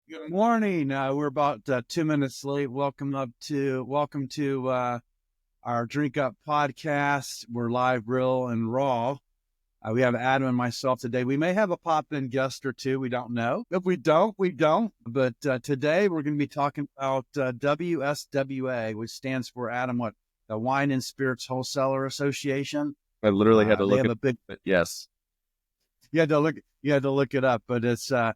Good morning. We're about 2 minutes late. Welcome to our Drink Up podcast. We're live, real, and raw. We have Adam and myself today. We may have a pop-in guest or two. We don't know. If we don't, we don't. But today we're going to be talking about WSWA, which stands for Adam, what? The Wine and Spirits Wholesaler Association. I literally had to They look have at a big. it. Yes. You had to look it up, but it's an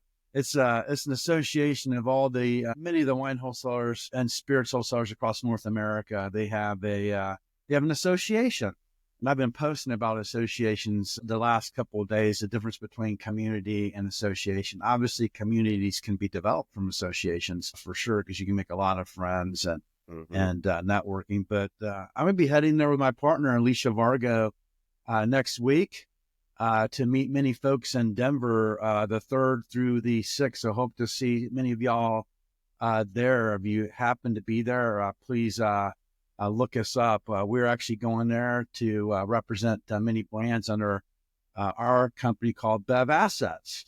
association of all the many of the wine wholesalers and spirits wholesalers across North America. They have an association, and I've been posting about associations the last couple of days. The difference between community and association. Obviously, communities can be developed from associations for sure because you can make a lot of friends and networking. But I'm going to be heading there with my partner Alicia Vargo next week. To meet many folks in Denver, the 3rd through the 6th. So hope to see many of y'all there. If you happen to be there, please look us up. We're actually going there to represent many brands under our company called BevAssets.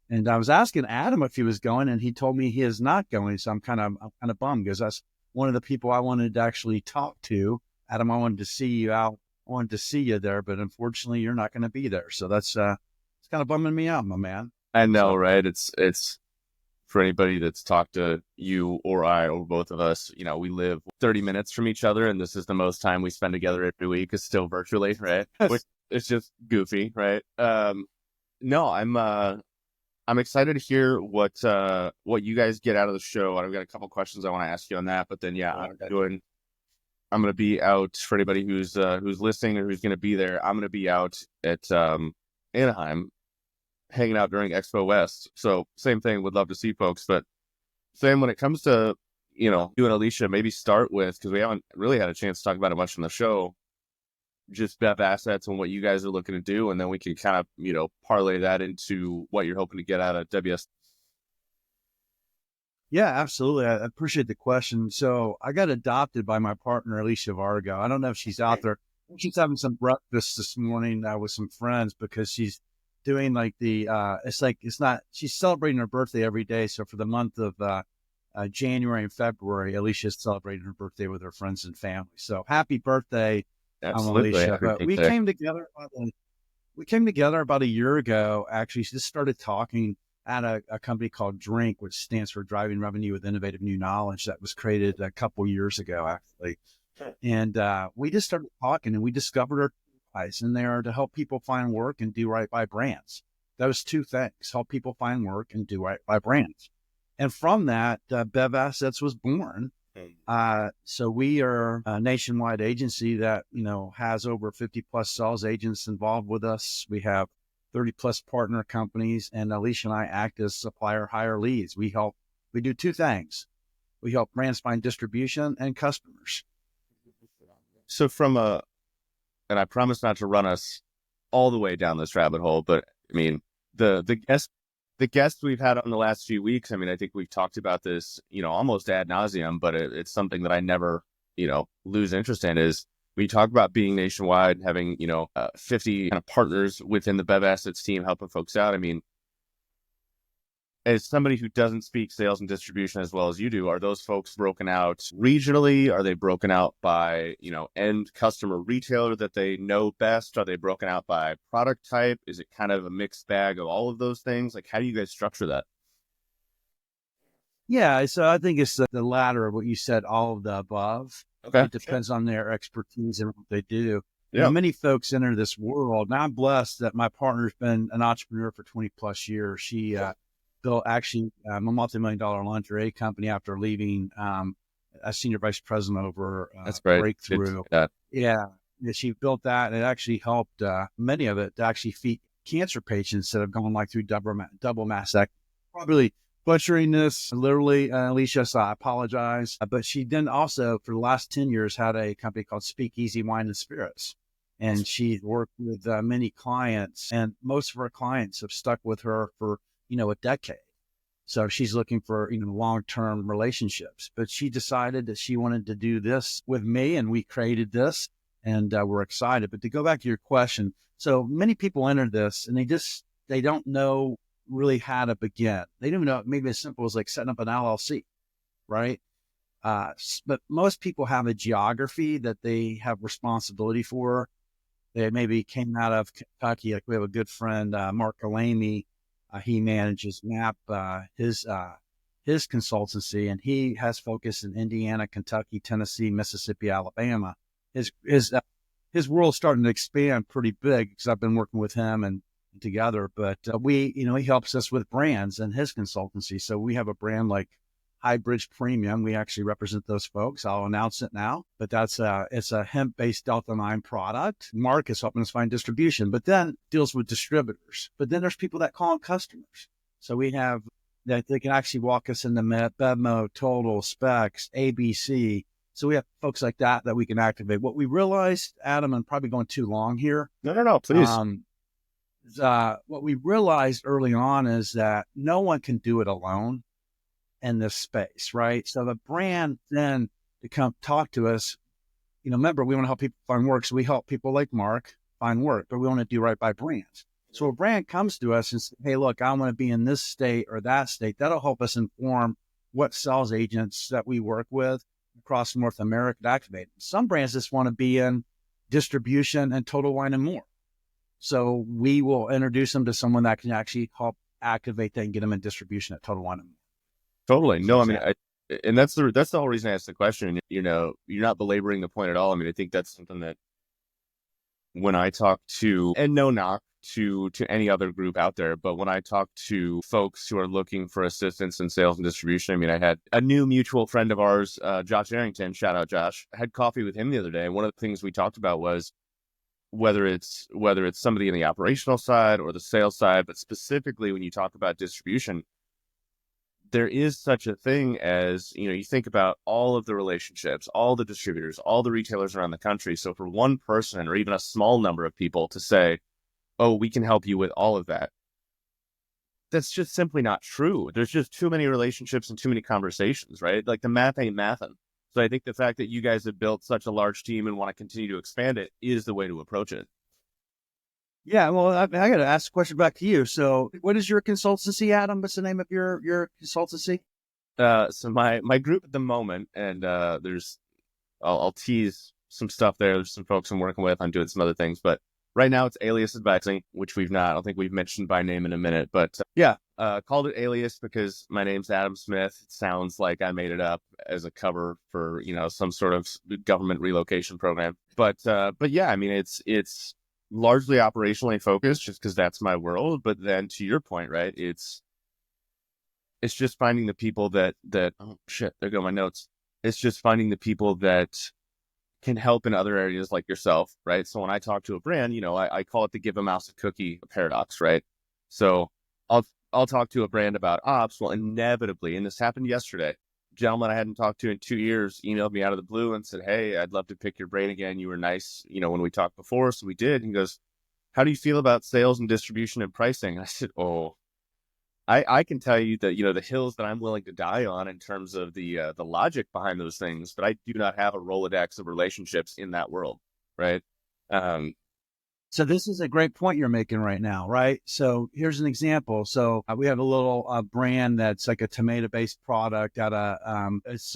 And I was asking Adam if he was going, and he told me he is not going. So I'm kind of bummed because that's one of the people I wanted to actually talk to. Adam, I wanted to see you out. Wanted to see you there, but unfortunately you're not going to be there. So that's it's kind of bumming me out, my man. I know, right? It's for anybody that's talked to you or I or both of us, we live 30 minutes from each other, and this is the most time we spend together every week is still virtually, right? Which it's just goofy, right? No, I'm excited to hear what you guys get out of the show. I've got a couple questions I want to ask you on that, but then I'm going to be out for anybody who's listening or who's going to be there. I'm going to be out at Anaheim, hanging out during Expo West. So same thing. Would love to see folks, but same when it comes to you and Alicia. Maybe start with, because we haven't really had a chance to talk about it much on the show, just BevAssets and what you guys are looking to do, and then we can kind of parlay that into what you're hoping to get out of WS. Yeah, absolutely. I appreciate the question. So I got adopted by my partner, Alicia Vargo. I don't know if she's out there. She's having some breakfast this morning with some friends because she's doing she's celebrating her birthday every day. So for the month of January and February, Alicia's celebrating her birthday with her friends and family. So happy birthday, Absolutely. Alicia. But we came together about a year ago. Actually, she just started talking at a company called Drink, which stands for Driving Revenue with Innovative New Knowledge, that was created a couple years ago, actually. And we just started talking, and we discovered our guys in there to help people find work and do right by brands. Those two things: help people find work and do right by brands. And from that, BevAssets was born. So we are a nationwide agency that has over 50 plus sales agents involved with us. We have 30 plus partner companies, and Alicia and I act as supplier hire leads. We do two things. We help brands find distribution and customers. So and I promise not to run us all the way down this rabbit hole, but I mean, the guests we've had on the last few weeks, I mean, I think we've talked about this, almost ad nauseum, but it's something that I never, lose interest in is, we talk about being nationwide, having, 50 kind of partners within the BevAssets team helping folks out. I mean, as somebody who doesn't speak sales and distribution as well as you do, are those folks broken out regionally? Are they broken out by, end customer retailer that they know best? Are they broken out by product type? Is it kind of a mixed bag of all of those things? Like, how do you guys structure that? Yeah, so I think it's the latter of what you said, all of the above. Okay. It depends on their expertise and what they do. Yeah. Many folks enter this world. Now I'm blessed that my partner's been an entrepreneur for 20 plus years. She built actually a multi-million-dollar lingerie company after leaving a senior vice president over That's great. Breakthrough. Yeah, she built that, and it actually helped many of it to actually feed cancer patients that have gone through double mastectomy. Probably butchering this literally, Alicia, so I apologize. But she then also, for the last 10 years, had a company called Speakeasy Wine and Spirits. And she worked with many clients, and most of her clients have stuck with her for, a decade. So she's looking for, long-term relationships. But she decided that she wanted to do this with me, and we created this, and we're excited. But to go back to your question, so many people enter this, and they don't know really how to begin. They didn't even know, maybe as simple as like setting up an LLC, right? But most people have a geography that they have responsibility for. They maybe came out of Kentucky. Like we have a good friend, Mark Galamy. He manages MAP, his consultancy, and he has focus in Indiana, Kentucky, Tennessee, Mississippi, Alabama. His world's starting to expand pretty big because I've been working with him and together. But he helps us with brands and his consultancy. So we have a brand like High Bridge Premium. We actually represent those folks. I'll announce it now, but it's a hemp-based Delta-9 product. Mark is helping us find distribution, but then deals with distributors. But then there's people that call them customers. So we have that they can actually walk us into BevMo, Total, Specs, ABC. So we have folks like that we can activate. What we realized, Adam, I'm probably going too long here. No, please. What we realized early on is that no one can do it alone in this space, right? So the brand then to come talk to us, remember, we want to help people find work. So we help people like Mark find work, but we want to do right by brands. So a brand comes to us and says, hey, look, I want to be in this state or that state. That'll help us inform what sales agents that we work with across North America to activate. Some brands just want to be in distribution and Total Wine and More. So we will introduce them to someone that can actually help activate that and get them in distribution at Total Wine and More. Totally. No, I mean, and that's the whole reason I asked the question. You're not belaboring the point at all. I mean, I think that's something that when I talk to, and no knock to any other group out there, but when I talk to folks who are looking for assistance in sales and distribution, I mean, I had a new mutual friend of ours, Josh Arrington, shout out Josh, had coffee with him the other day. And one of the things we talked about was whether it's somebody in the operational side or the sales side, but specifically when you talk about distribution, there is such a thing as, you think about all of the relationships, all the distributors, all the retailers around the country. So for one person or even a small number of people to say, oh, we can help you with all of that, that's just simply not true. There's just too many relationships and too many conversations, right? Like the math ain't mathin'. So I think the fact that you guys have built such a large team and want to continue to expand it is the way to approach it. Yeah, well, I got to ask a question back to you. So what is your consultancy, Adam? What's the name of your consultancy? So my group at the moment, and I'll tease some stuff there. There's some folks I'm working with. I'm doing some other things, but right now it's Alias Advising, which I don't think we've mentioned by name in a minute, but called it Alias because my name's Adam Smith. It sounds like I made it up as a cover for, some sort of government relocation program. But yeah, I mean, it's largely operationally focused just because that's my world. But then to your point, right, it's just finding the people that oh shit, there go my notes. It's just finding the people that can help in other areas like yourself, right? So when I talk to a brand, I call it the give a mouse a cookie paradox, right? So I'll talk to a brand about ops. Well, inevitably, and this happened yesterday, a gentleman I hadn't talked to in 2 years emailed me out of the blue and said, hey, I'd love to pick your brain again. You were nice, when we talked before. So we did. And he goes, how do you feel about sales and distribution and pricing? And I said, oh, I can tell you that, the hills that I'm willing to die on in terms of the logic behind those things, but I do not have a Rolodex of relationships in that world, right? So this is a great point you're making right now, right? So here's an example. So we have a little brand that's like a tomato-based product out of, it's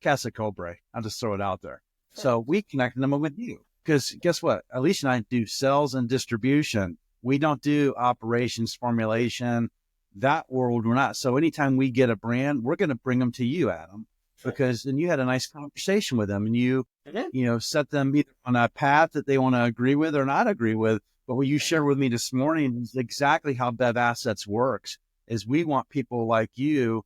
Casa Cobre. I'll just throw it out there. So we connected them with you because guess what? Alicia and I do sales and distribution. We don't do operations, formulation, that world. We're not. So anytime we get a brand, we're going to bring them to you, Adam, because then you had a nice conversation with them and you set them either on a path that they want to agree with or not agree with. But what you shared with me this morning is exactly how BevAssets works is we want people like you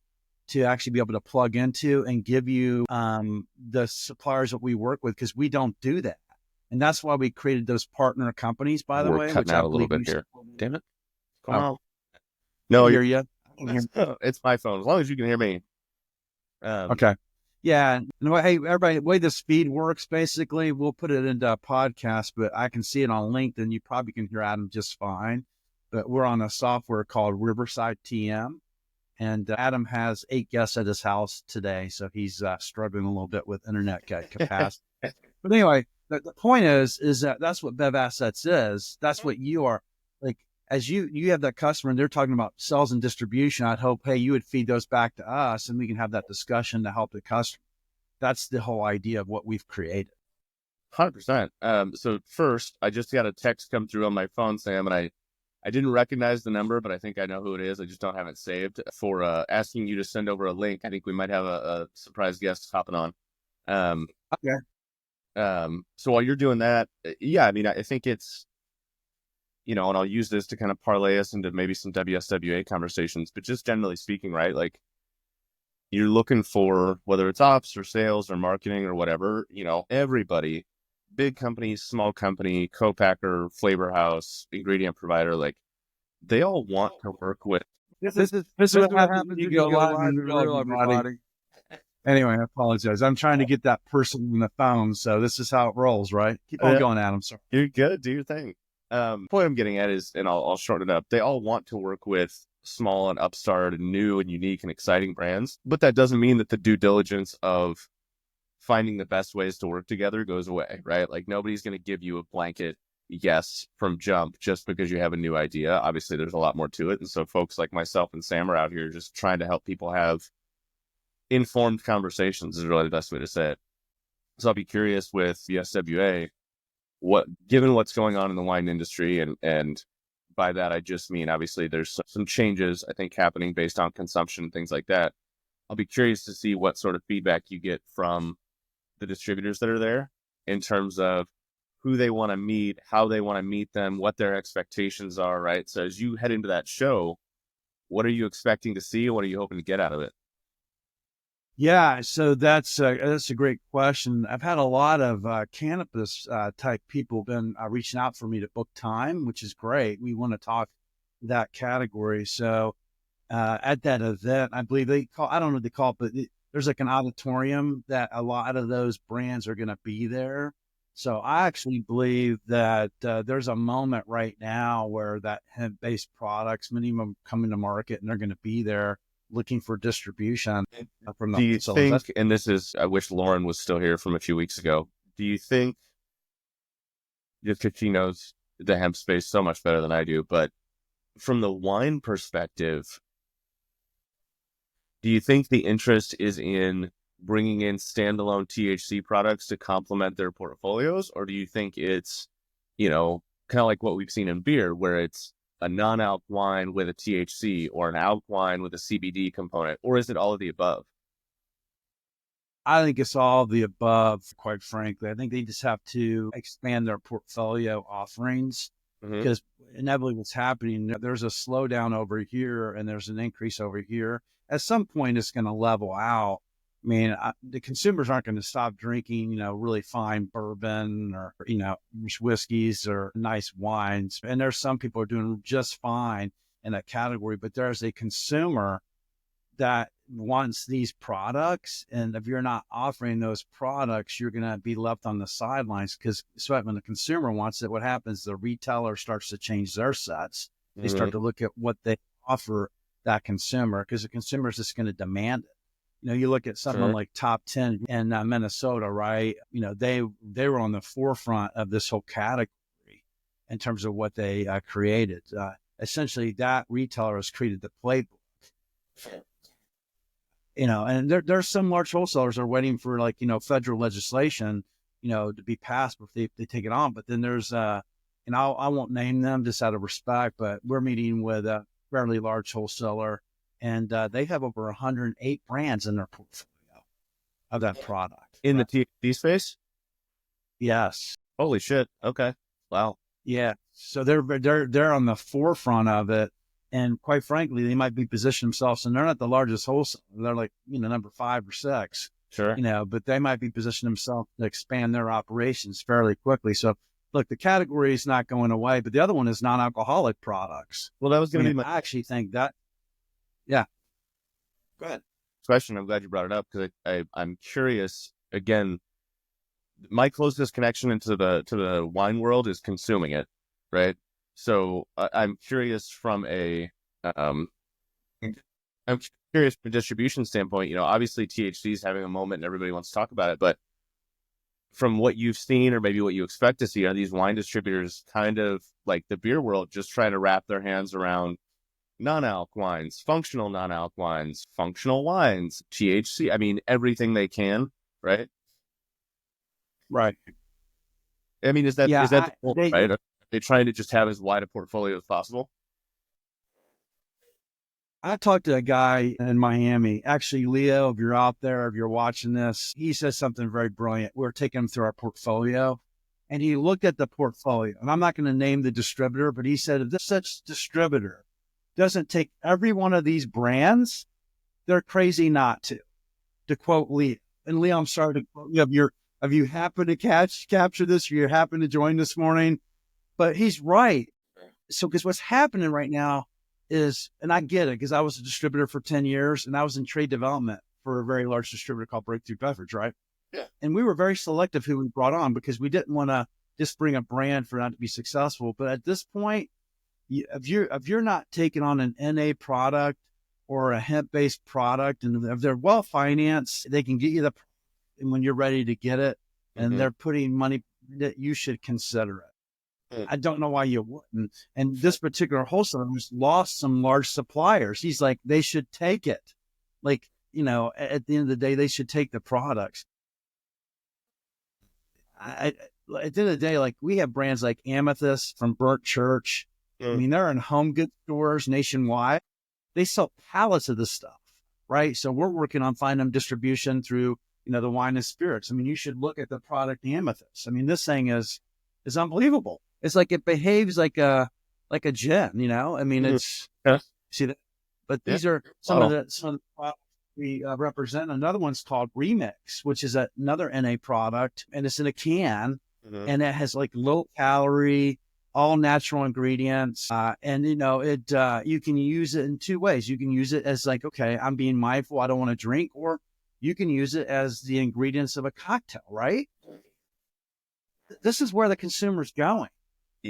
to actually be able to plug into and give you the suppliers that we work with because we don't do that. And that's why we created those partner companies, by the way. We're cutting out a little bit here. Damn it. Come on. No, I hear you. It's my phone. As long as you can hear me. Okay. Yeah. Hey, everybody, the way this feed works, basically, we'll put it into a podcast, but I can see it on LinkedIn. You probably can hear Adam just fine. But we're on a software called Riverside TM. And Adam has 8 guests at his house today. So he's struggling a little bit with internet capacity. But anyway, the point is that that's what BevAssets is. That's what you are. Like, as you have that customer and they're talking about sales and distribution, I'd hope, hey, you would feed those back to us and we can have that discussion to help the customer. That's the whole idea of what we've created. 100%. So first, I just got a text come through on my phone, Sam, and I didn't recognize the number, but I think I know who it is. I just don't have it saved for asking you to send over a link. I think we might have a surprise guest hopping on. Okay. So while you're doing that, yeah, I mean, I think it's, and I'll use this to kind of parlay us into maybe some WSWA conversations, but just generally speaking, right? Like you're looking for, whether it's ops or sales or marketing or whatever, everybody, big company, small company, co-packer, flavor house, ingredient provider, like they all want to work with. This is what happens when you go live and real, everybody. Anyway, I apologize. I'm trying to get that person on the phone, so this is how it rolls, right? Keep on going, Adam. Sorry. You're good. Do your thing. Point I'm getting at is, and I'll shorten it up, they all want to work with small and upstart and new and unique and exciting brands, but that doesn't mean that the due diligence of finding the best ways to work together goes away, right? Like nobody's going to give you a blanket yes from jump just because you have a new idea. Obviously, there's a lot more to it. And so folks like myself and Sam are out here just trying to help people have informed conversations is really the best way to say it. So I'll be curious with the SWA, given what's going on in the wine industry, and by that I just mean obviously there's some changes I think happening based on consumption and things like that. I'll be curious to see what sort of feedback you get from the distributors that are there in terms of who they want to meet, how they want to meet them, what their expectations are, right? So as you head into that show, what are you expecting to see? What are you hoping to get out of it? Yeah, so that's a great question. I've had a lot of cannabis type people been reaching out for me to book time, which is great. We want to talk that category. So at that event, I believe I don't know what they call it, but there's like an auditorium that a lot of those brands are going to be there. So I actually believe that there's a moment right now where that hemp-based products, many of them coming to market, and they're going to be there looking for distribution from them. Do you think, and this is, I wish Lauren was still here from a few weeks ago, do you think, just because she knows the hemp space so much better than I do, but from the wine perspective, do you think the interest is in bringing in standalone THC products to complement their portfolios? Or do you think it's, kind of like what we've seen in beer, where it's a non-alc wine with a THC or an alc wine with a CBD component? Or is it all of the above? I think it's all of the above, quite frankly. I think they just have to expand their portfolio offerings because inevitably what's happening, there's a slowdown over here and there's an increase over here. At some point, it's going to level out. I mean, the consumers aren't going to stop drinking, really fine bourbon or, whiskeys or nice wines. And there's some people are doing just fine in that category, but there's a consumer that wants these products. And if you're not offering those products, you're going to be left on the sidelines because when the consumer wants it, what happens? The retailer starts to change their sets. They start to look at what they offer that consumer because the consumer is just going to demand it. You look at something like Top 10 in Minnesota, right? They were on the forefront of this whole category in terms of what they created. Essentially, that retailer has created the playbook. And there's some large wholesalers are waiting for federal legislation, to be passed before they take it on. But then there's, I won't name them just out of respect, but we're meeting with a fairly large wholesaler. And they have over 108 brands in their portfolio of that product. In the THC space? Yes. Holy shit. Okay. Wow. Yeah. So they're on the forefront of it. And quite frankly, they might be positioning themselves, and they're not the largest wholesaler. They're like, number 5 or 6. Sure. But they might be positioning themselves to expand their operations fairly quickly. So look, the category is not going away, but the other one is non-alcoholic products. Well, that was going to be I actually think that. Yeah. Go ahead. Question. I'm glad you brought it up because I'm curious. Again, my closest connection into the wine world is consuming it, right? So I'm curious from a distribution standpoint. Obviously THC is having a moment and everybody wants to talk about it, but from what you've seen or maybe what you expect to see, are these wine distributors kind of like the beer world, just trying to wrap their hands around non-alc wines, functional non-alc wines, functional wines, THC? I mean, everything they can, right? Right. I mean, is that the goal, right? Are they trying to just have as wide a portfolio as possible? I talked to a guy in Miami, actually, Leo, if you're out there, if you're watching this, he says something very brilliant. We're taking him through our portfolio, and he looked at the portfolio, and I'm not going to name the distributor, but he said, if this such distributor doesn't take every one of these brands, they're crazy not to quote Leo. And Leo, I'm sorry to quote you, if you happen to capture this, or you happen to join this morning, but he's right. So, because what's happening right now is, and I get it, because I was a distributor for 10 years and I was in trade development for a very large distributor called Breakthrough Beverage, right? Yeah. And we were very selective who we brought on because we didn't want to just bring a brand for not to be successful. But at this point, if you're not taking on an NA product or a hemp-based product, and if they're well financed, they can get you and when you're ready to get it, and they're putting money that you should consider it. I don't know why you wouldn't. And this particular wholesaler has lost some large suppliers. He's like, they should take it. Like, at the end of the day, they should take the products. At the end of the day, like, we have brands like Amethyst from Burnt Church. I mean, they're in home goods stores nationwide. They sell pallets of this stuff, right? So we're working on finding them distribution through, the wine and spirits. I mean, you should look at the product Amethyst. I mean, this thing is unbelievable. It's like it behaves like a gin, I mean, it's see that, but these are some of the products we represent. Another one's called Remix, which is another NA product, and it's in a can, and it has like low calorie, all natural ingredients, and you can use it in two ways. You can use it as like, okay, I'm being mindful, I don't want to drink, or you can use it as the ingredients of a cocktail, right? This is where the consumer's going.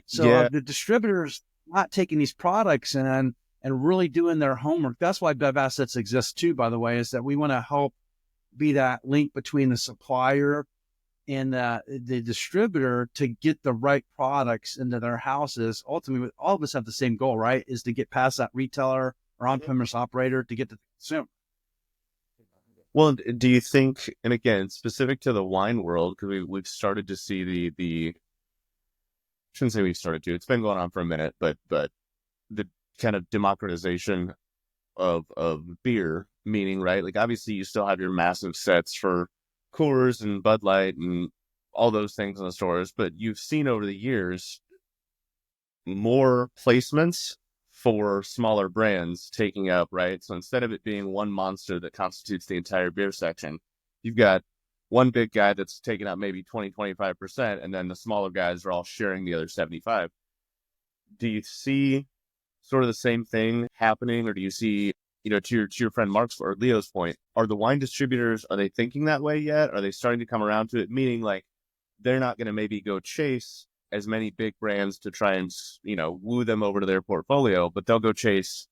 So the distributors not taking these products and really doing their homework. That's why BevAssets exists too, by the way, is that we want to help be that link between the supplier and the distributor to get the right products into their houses. Ultimately, all of us have the same goal, right? Is to get past that retailer or on-premise operator to get to the consumer. Well, do you think, and again, specific to the wine world, because we've started to see the shouldn't say we've started to, it's been going on for a minute, but the kind of democratization of beer, meaning, right? Like, obviously you still have your massive sets for Coors and Bud Light and all those things in the stores, but you've seen over the years more placements for smaller brands taking up, right? So instead of it being one monster that constitutes the entire beer section, you've got one big guy that's taking up maybe 20-25%, and then the smaller guys are all sharing the other 75. Do you see sort of the same thing happening, or do you see, to your friend Mark's or Leo's point, are the wine distributors, are they thinking that way yet? Are they starting to come around to it? Meaning, like, they're not going to maybe go chase as many big brands to try and, woo them over to their portfolio, but they'll go chase,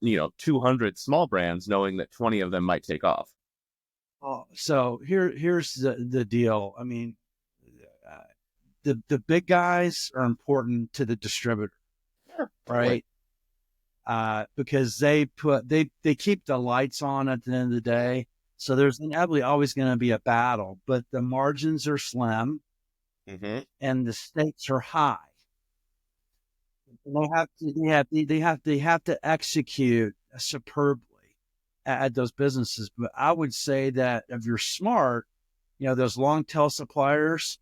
200 small brands, knowing that 20 of them might take off. Oh, so here's the deal. I mean, the big guys are important to the distributor, right? Because they keep the lights on at the end of the day. So there's inevitably always going to be a battle, but the margins are slim, and the stakes are high. They have to execute superbly at those businesses. But I would say that if you're smart, those long tail suppliers,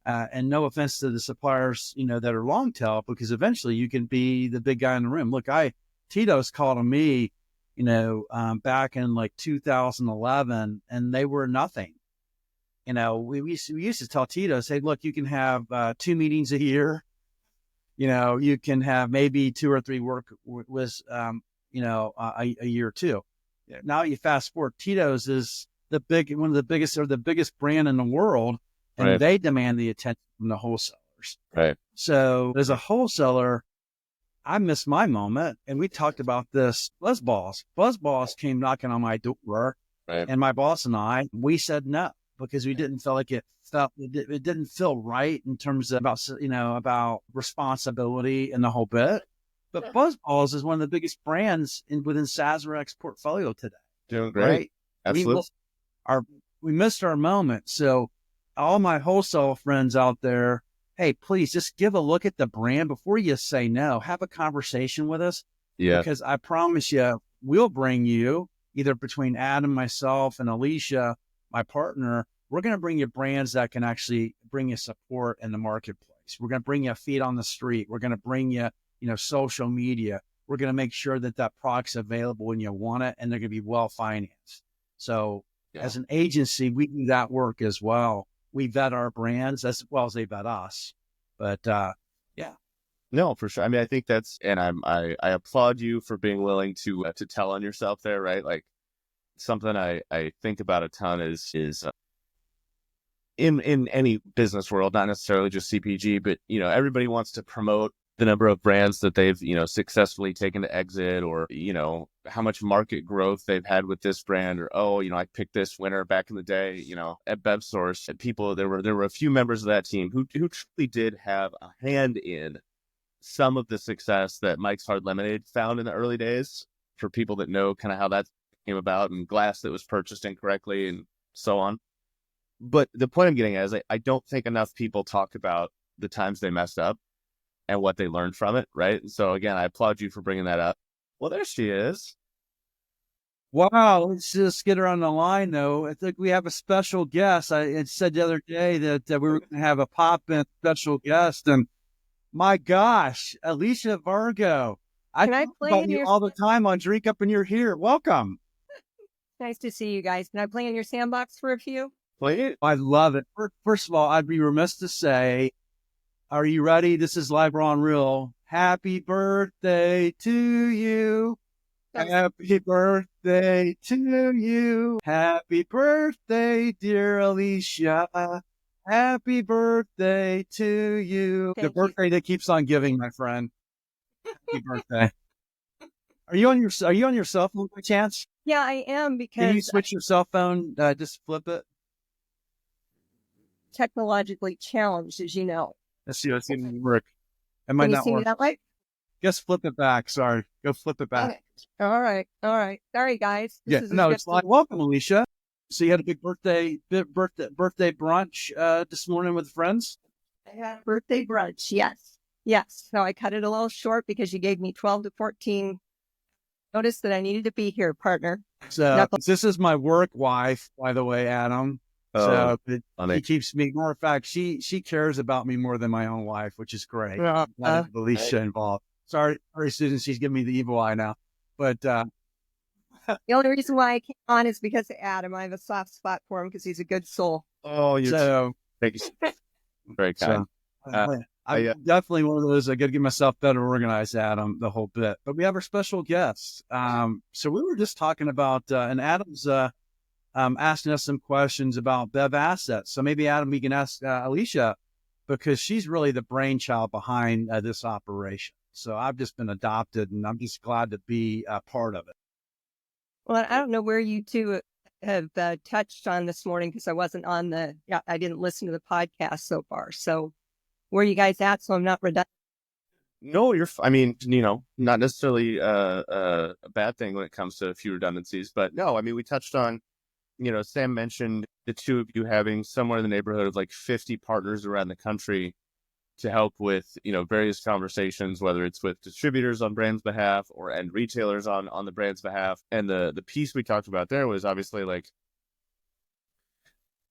and no offense to the suppliers, that are long tail, because eventually you can be the big guy in the room. Look, Tito's called on me, back in like 2011, and they were nothing. We used to tell Tito's, hey, look, you can have 2 meetings a year. You can have maybe 2 or 3 work with, a year or two. Now you fast forward, Tito's is one of the biggest, or the biggest brand in the world, and they demand the attention from the wholesalers. Right. So as a wholesaler, I missed my moment, and we talked about this. BuzzBalls came knocking on my door, and my boss and I, we said no, because we didn't feel like it didn't feel right in terms of about responsibility and the whole bit. But BuzzBalls is one of the biggest brands within Sazerac's portfolio today. Doing great. Right? Absolutely. We missed our moment. So all my wholesale friends out there, hey, please just give a look at the brand before you say no. Have a conversation with us. Yeah. Because I promise you, we'll bring you, either between Adam, myself, and Alicia, my partner, we're going to bring you brands that can actually bring you support in the marketplace. We're going to bring you a feet on the street. We're going to bring you, social media. We're going to make sure that product's available when you want it, and they're going to be well financed. So as an agency, we do that work as well. We vet our brands as well as they vet us. But No, for sure. I mean, I think and I applaud you for being willing to tell on yourself there, right? Like something I think about a ton is in any business world, not necessarily just CPG, but everybody wants to promote the number of brands that they've successfully taken to exit, or how much market growth they've had with this brand, or I picked this winner back in the day, at BevSource. People, there were a few members of that team who truly did have a hand in some of the success that Mike's Hard Lemonade found in the early days, for people that know kind of how that came about, and glass that was purchased incorrectly and so on. But the point I'm getting at is I don't think enough people talk about the times they messed up and what they learned from it, right? And so again, I applaud you for bringing that up. Well, there she is. Wow, let's just get her on the line, though. I think we have a special guest. I said the other day that we were going to have a pop-in special guest, and my gosh, Alicia Vargo. I talk about you all the time on Drink Up and You're Here. Welcome. Nice to see you guys. Can I play in your sandbox for a few? Play. I love it. First of all, I'd be remiss to say, are you ready? This is live on real. Happy birthday to you. Happy birthday to you. Happy birthday, dear Alicia. Happy birthday to you. The birthday that keeps on giving, my friend. Happy birthday. Are you on your cell phone by chance? Yeah, I am, because Can you switch your cell phone? Just flip it. Technologically challenged, as you know. Let's see if it work. It might Can you not see work. me that way? Just flip it back. Sorry. Go flip it back. Okay. All right. Sorry, guys. It's like, welcome, Alicia. So you had a big birthday brunch this morning with friends? I had a birthday brunch, yes. So I cut it a little short because you gave me 12 to 14 notice that I needed to be here, partner. So this is my work wife, by the way, Adam. So he keeps me. Matter of fact, she cares about me more than my own wife, which is great. Alicia involved. Sorry, Susan, she's giving me the evil eye now. But the only reason why I came on is because of Adam. I have a soft spot for him because he's a good soul. Oh, thank you. Very kind. I'm definitely one of those. I got to get myself better organized, Adam, the whole bit. But we have our special guest. So we were just talking about, and Adam's asking us some questions about BevAssets. So maybe, Adam, we can ask Alicia, because she's really the brainchild behind this operation. So I've just been adopted, and I'm just glad to be a part of it. Well, I don't know where you two have touched on this morning, because I wasn't on I didn't listen to the podcast so far. So where are you guys at? So I'm not redundant. No, not necessarily a bad thing when it comes to a few redundancies, but no, we touched on, Sam mentioned the two of you having somewhere in the neighborhood of like 50 partners around the country to help with, various conversations, whether it's with distributors on brands' behalf or end retailers on the brand's behalf. And the piece we talked about there was obviously like,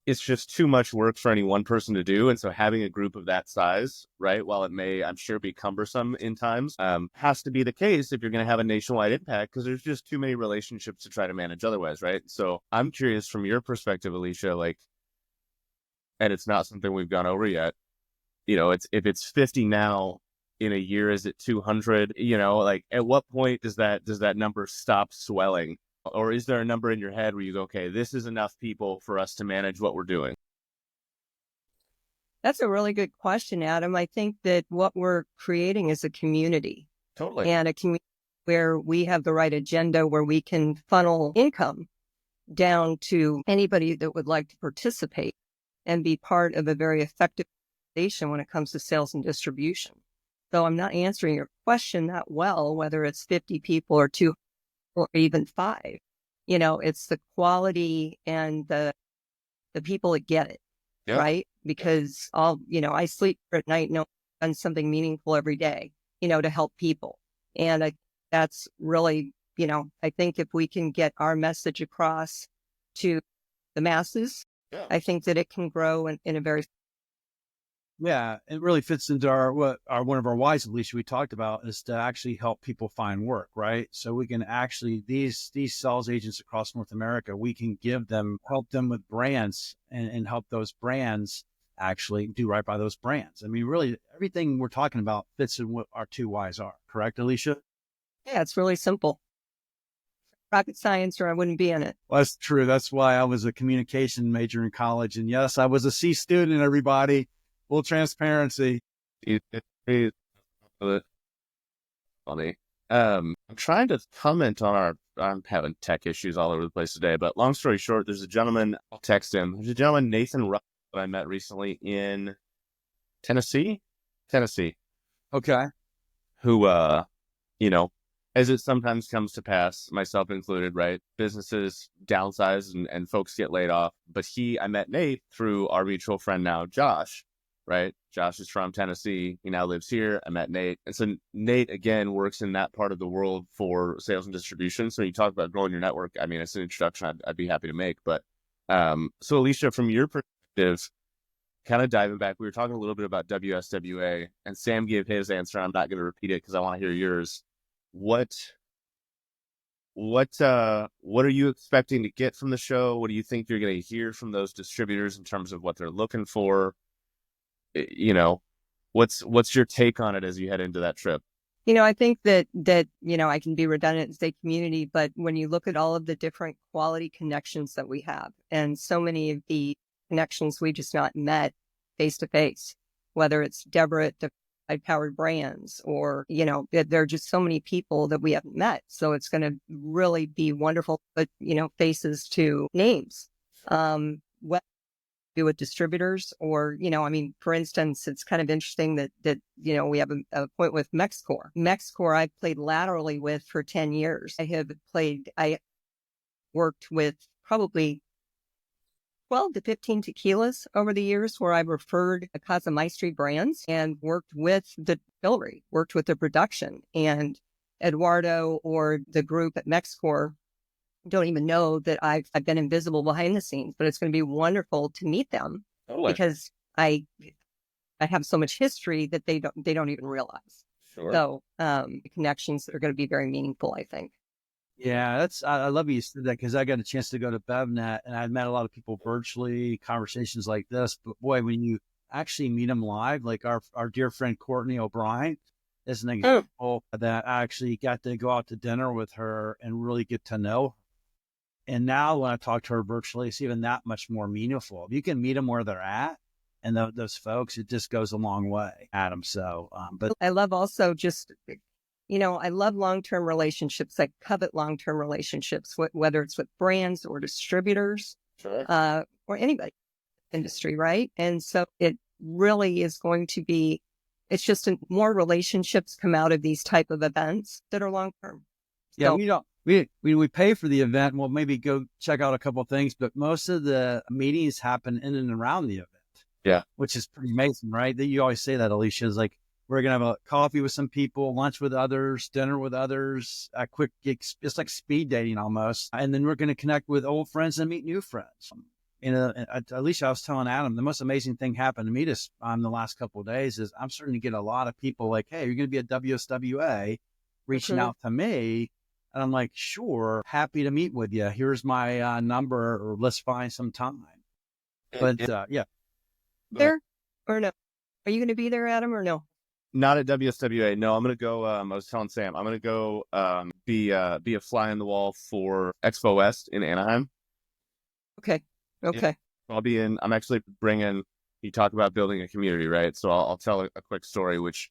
it's just too much work for any one person to do. And so having a group of that size, right, while it may, I'm sure, be cumbersome in times, has to be the case if you're going to have a nationwide impact, because there's just too many relationships to try to manage otherwise, right? So I'm curious from your perspective, Alicia, and it's not something we've gone over yet, if it's 50 now, in a year, is it 200? At what point does that number stop swelling? Or is there a number in your head where you go, okay, this is enough people for us to manage what we're doing? That's a really good question, Adam. I think that what we're creating is a community. Totally. And a community where we have the right agenda, where we can funnel income down to anybody that would like to participate and be part of a very effective organization when it comes to sales and distribution. So I'm not answering your question that well, whether it's 50 people or 2 or even 5. It's the quality and the people that get it, right? Because I sleep at night and I've done something meaningful every day, to help people. And that's really, I think if we can get our message across to the masses, I think that it can grow in a very. Yeah, it really fits into one of our whys, Alicia, we talked about, is to actually help people find work, right? So we can actually, these sales agents across North America, we can help them with brands and help those brands actually do right by those brands. I mean, really, everything we're talking about fits in what our 2 whys are, correct, Alicia? Yeah, it's really simple. Rocket science, or I wouldn't be in it. Well, that's true. That's why I was a communication major in college. And yes, I was a C student, everybody. Full transparency. Funny. I'm trying to comment on I'm having tech issues all over the place today, but long story short, there's a gentleman, I'll text him. There's a gentleman, Nathan Ruff, that I met recently in Tennessee. Okay. Who, as it sometimes comes to pass, myself included, right? Businesses downsize and folks get laid off. But I met Nate through our mutual friend now, Josh. Right? Josh is from Tennessee. He now lives here. I met Nate. And so Nate, again, works in that part of the world for sales and distribution. So you talk about growing your network. I mean, it's an introduction I'd be happy to make. But so Alicia, from your perspective, kind of diving back, we were talking a little bit about WSWA, and Sam gave his answer. I'm not going to repeat it because I want to hear yours. What are you expecting to get from the show? What do you think you're going to hear from those distributors in terms of what they're looking for? What's your take on it as you head into that trip? I think that I can be redundant and say community, but when you look at all of the different quality connections that we have, and so many of the connections we just not met face to face, whether it's Deborah at Powered Brands, or there are just so many people that we haven't met. So it's going to really be wonderful, but faces to names. Do with distributors, or for instance, it's kind of interesting that we have a point with Mexcor I've played laterally with for 10 years. I worked with probably 12 to 15 tequilas over the years, where I've referred the Casa Maestri brands and worked with the distillery, worked with the production, and Eduardo or the group at Mexcor don't even know that I've been invisible behind the scenes, but it's going to be wonderful to meet them because I have so much history that they don't even realize. Sure. So the connections are going to be very meaningful, I think. Yeah, I love you said that, because I got a chance to go to BevNet, and I've met a lot of people virtually, conversations like this. But boy, when you actually meet them live, like our dear friend Courtney O'Brien is an example that I actually got to go out to dinner with her and really get to know her. And now when I talk to her virtually, it's even that much more meaningful. If you can meet them where they're at, and those folks, it just goes a long way, Adam. So, but I love also just, I love long-term relationships. I covet long-term relationships, whether it's with brands or distributors, sure, or anybody in the industry, right? And so it really is going to be, it's just more relationships come out of these type of events that are long-term. Yeah, So, we pay for the event. We'll maybe go check out a couple of things, but most of the meetings happen in and around the event. Yeah, which is pretty amazing, right? That you always say that, Alicia, is like, we're gonna have a coffee with some people, lunch with others, dinner with others, a quick gig. It's like speed dating almost, and then we're gonna connect with old friends and meet new friends. Alicia, I was telling Adam, the most amazing thing happened to me this the last couple of days is I'm starting to get a lot of people like, hey, you're gonna be at WSWA, reaching out to me. And I'm like, sure, happy to meet with you. Here's my number, or let's find some time. But yeah. There or no? Are you going to be there, Adam, or no? Not at WSWA. No, I'm going to go. I was telling Sam, I'm going to go be a fly on the wall for Expo West in Anaheim. Okay. Yeah. I'll be in. I'm actually bringing. You talk about building a community, right? So I'll tell a quick story, which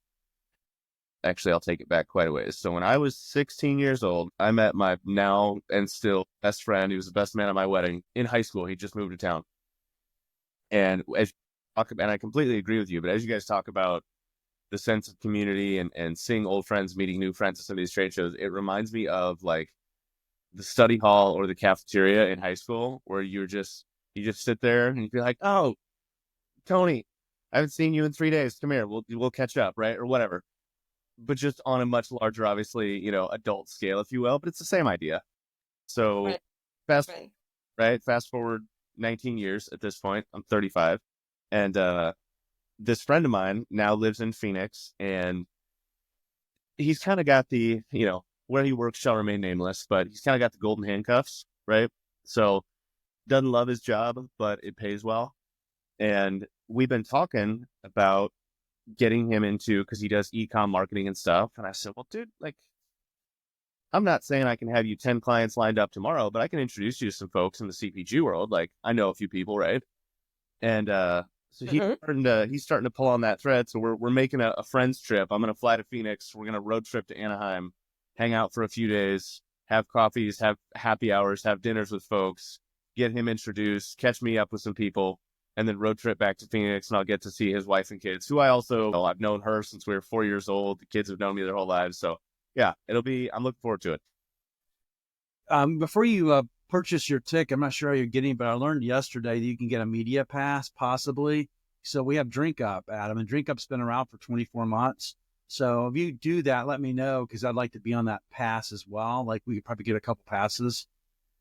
Actually, I'll take it back quite a ways. So when I was 16 years old, I met my now and still best friend. He was the best man at my wedding in high school. He just moved to town. And I completely agree with you, but as you guys talk about the sense of community and seeing old friends, meeting new friends at some of these trade shows, it reminds me of like the study hall or the cafeteria in high school where you just sit there and you feel like, oh, Tony, I haven't seen you in 3 days. Come here. We'll catch up, right? Or whatever. But just on a much larger, obviously, adult scale, if you will, but it's the same idea. So Right. fast Right. fast forward 19 years at this point. I'm 35. And this friend of mine now lives in Phoenix, and he's kind of got the, where he works shall remain nameless, but he's kind of got the golden handcuffs, right? So doesn't love his job, but it pays well. And we've been talking about getting him into, because he does e-com marketing and stuff. And I said, well, dude, like, I'm not saying I can have you 10 clients lined up tomorrow, but I can introduce you to some folks in the CPG world. Like, I know a few people, right? And so he's starting to pull on that thread. So we're making a friends trip. I'm going to fly to Phoenix. We're going to road trip to Anaheim, hang out for a few days, have coffees, have happy hours, have dinners with folks, get him introduced, catch me up with some people, and then road trip back to Phoenix, and I'll get to see his wife and kids, who I've known her since we were 4 years old. The kids have known me their whole lives. So yeah, I'm looking forward to it. Before you purchase your ticket, I'm not sure how you're getting, but I learned yesterday that you can get a media pass, possibly. So we have Drink Up, Adam, and Drink Up's been around for 24 months. So if you do that, let me know, because I'd like to be on that pass as well. Like, we could probably get a couple passes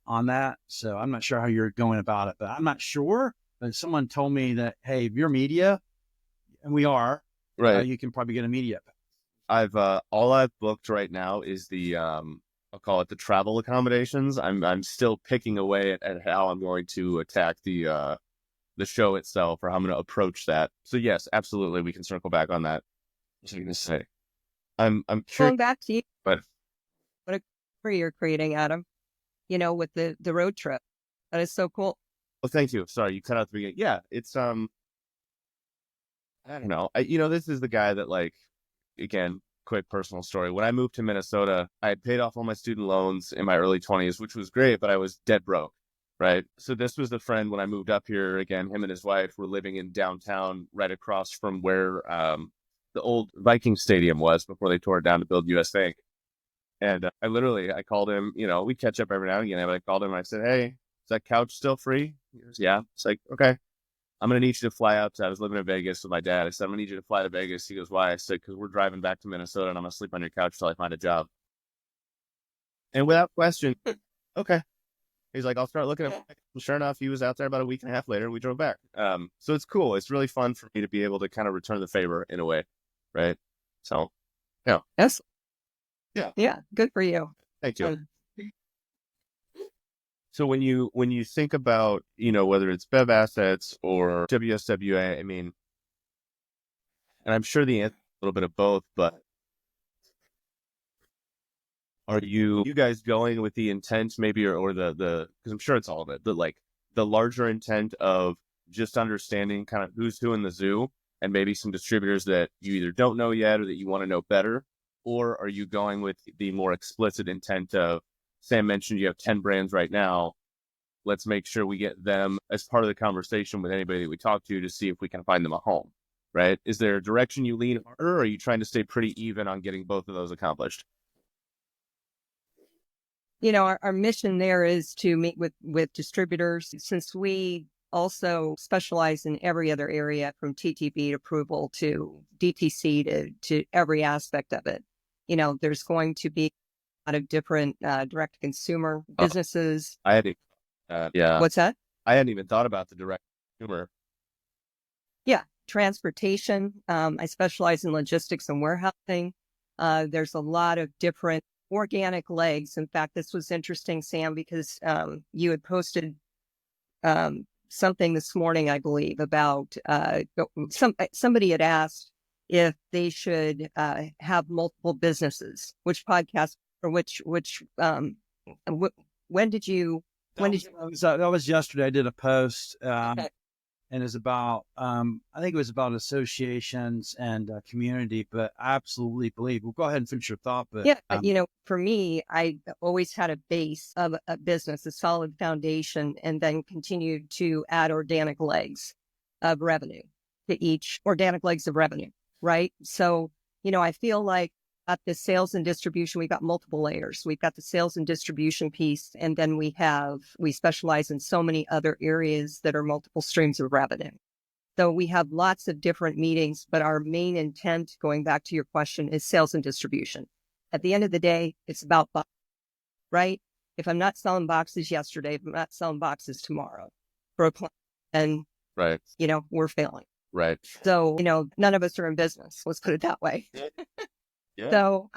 on that. So I'm not sure how you're going about it, but I'm not sure. But someone told me that, hey, if you're media, and we are, right, you can probably get a media pass. All I've booked right now is the I'll call it the travel accommodations. I'm still picking away at how I'm going to attack the show itself, or how I'm going to approach that. So yes, absolutely, we can circle back on that. What was I going to say? I'm curious. Going back to you, But what a career you're creating, Adam. With the road trip, that is so cool. well, thank you. Sorry, you cut out the beginning. Yeah, it's I don't know. This is the guy that, like, again, quick personal story. When I moved to Minnesota, I had paid off all my student loans in my early 20s, which was great, but I was dead broke, right? So this was the friend when I moved up here. Again, him and his wife were living in downtown, right across from where the old Viking Stadium was before they tore it down to build US Bank. And I called him, we catch up every now and again, but I called him and I said, hey, is that couch still free? He goes, yeah. It's like, okay, I'm going to need you to fly out. I was living in Vegas with my dad. I said, I'm going to need you to fly to Vegas. He goes, why? I said, because we're driving back to Minnesota and I'm going to sleep on your couch till I find a job. And without question, okay. He's like, I'll start looking at it. Sure enough, he was out there about a week and a half later. We drove back. So it's cool. It's really fun for me to be able to kind of return the favor in a way. Right. So, yeah. Yes. Yeah. Yeah. Good for you. Thank you. So when you think about, whether it's BevAssets or WSWA, I mean, and I'm sure the answer is a little bit of both, but are you guys going with the intent maybe, or the, because I'm sure it's all of it, but like the larger intent of just understanding kind of who's who in the zoo, and maybe some distributors that you either don't know yet or that you want to know better? Or are you going with the more explicit intent of, Sam mentioned you have 10 brands right now. Let's make sure we get them as part of the conversation with anybody that we talk to see if we can find them a home, right? Is there a direction you lean harder, or are you trying to stay pretty even on getting both of those accomplished? Our mission there is to meet with distributors, since we also specialize in every other area, from TTB approval to DTC to every aspect of it. There's going to be a lot of different direct-to-consumer businesses. Yeah. What's that? I hadn't even thought about the direct-to-consumer. Yeah. Transportation. I specialize in logistics and warehousing. There's a lot of different organic legs. In fact, this was interesting, Sam, because you had posted something this morning, I believe, about somebody had asked if they should have multiple businesses. Which podcast, or which when did you? That was yesterday. I did a post. Okay. and is about, I think it was about associations and community, but I absolutely believe, well, go ahead and finish your thought. But Yeah, for me, I always had a base of a business, a solid foundation, and then continued to add organic legs of revenue to each organic legs of revenue, right? So, I feel like at the sales and distribution, we've got multiple layers. We've got the sales and distribution piece, and then we specialize in so many other areas that are multiple streams of revenue. So we have lots of different meetings, but our main intent, going back to your question, is sales and distribution. At the end of the day, it's about boxes, right? If I'm not selling boxes yesterday, if I'm not selling boxes tomorrow for a client, then, Right. we're failing. Right. So, none of us are in business. Let's put it that way. Yeah. So,